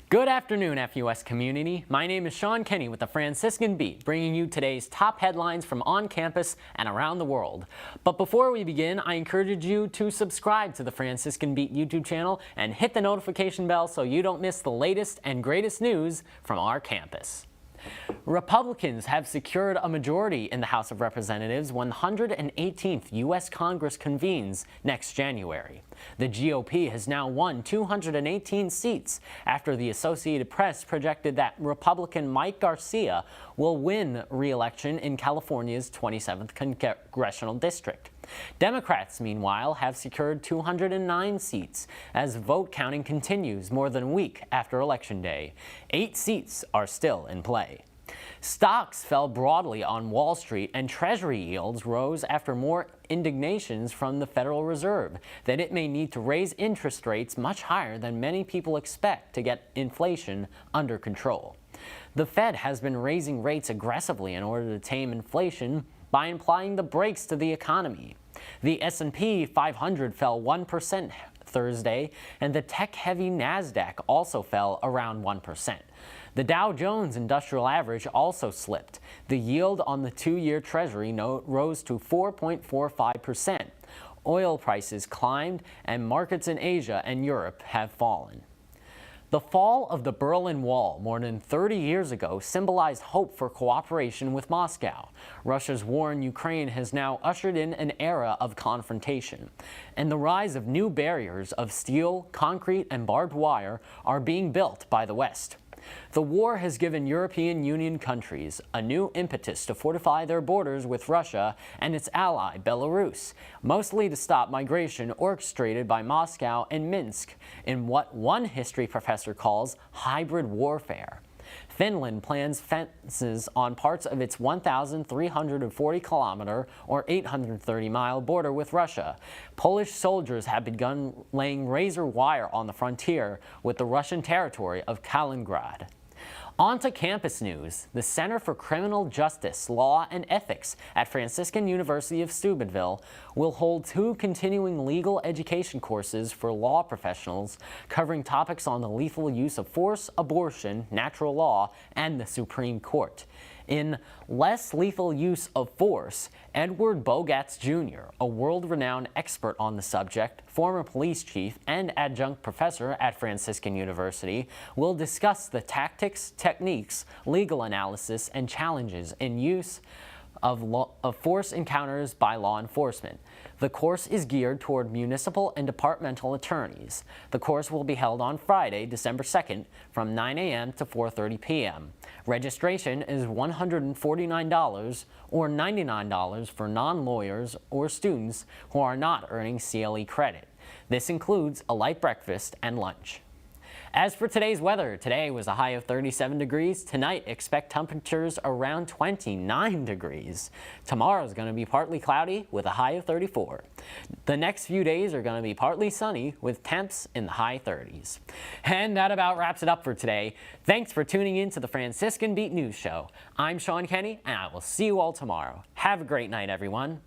Good afternoon, FUS community. My name is Sean Kenny with the Franciscan Beat, bringing you today's top headlines from on campus and around the world. But before we begin, I encourage you to subscribe to the Franciscan Beat YouTube channel and hit the notification bell so you don't miss the latest and greatest news from our campus. Republicans have secured a majority in the House of Representatives when the 118th U.S. Congress convenes next January. The GOP has now won 218 seats after the Associated Press projected that Republican Mike Garcia will win re-election in California's 27th Congressional District. Democrats, meanwhile, have secured 209 seats as vote counting continues more than a week after Election Day. 8 seats are still in play. Stocks fell broadly on Wall Street and Treasury yields rose after more indignations from the Federal Reserve that it may need to raise interest rates much higher than many people expect to get inflation under control. The Fed has been raising rates aggressively in order to tame inflation by applying the brakes to the economy. The S&P 500 fell 1% Thursday, and the tech-heavy NASDAQ also fell around 1%. The Dow Jones Industrial Average also slipped. The yield on the 2-year Treasury note rose to 4.45%. Oil prices climbed, and markets in Asia and Europe have fallen. The fall of the Berlin Wall more than 30 years ago symbolized hope for cooperation with Moscow. Russia's war in Ukraine has now ushered in an era of confrontation, and the rise of new barriers of steel, concrete, and barbed wire are being built by the West. The war has given European Union countries a new impetus to fortify their borders with Russia and its ally, Belarus, mostly to stop migration orchestrated by Moscow and Minsk in what one history professor calls hybrid warfare. Finland plans fences on parts of its 1,340-kilometer or 830-mile border with Russia. Polish soldiers have begun laying razor wire on the frontier with the Russian territory of Kaliningrad. On to campus news. The Center for Criminal Justice, Law, and Ethics at Franciscan University of Steubenville will hold 2 continuing legal education courses for law professionals covering topics on the lethal use of force, abortion, natural law, and the Supreme Court. In Less Lethal Use of Force, Edward Bogatz Jr., a world-renowned expert on the subject, former police chief, and adjunct professor at Franciscan University, will discuss the tactics, techniques, legal analysis, and challenges in use of force encounters by law enforcement. The course is geared toward municipal and departmental attorneys. The course will be held on Friday, December 2nd from 9 a.m. to 4:30 p.m. Registration is $149 or $99 for non-lawyers or students who are not earning CLE credit. This includes a light breakfast and lunch. As for today's weather, today was a high of 37 degrees. Tonight, expect temperatures around 29 degrees. Tomorrow is going to be partly cloudy with a high of 34. The next few days are going to be partly sunny with temps in the high 30s. And that about wraps it up for today. Thanks for tuning in to the Franciscan Beat News Show. I'm Sean Kenny, and I will see you all tomorrow. Have a great night, everyone.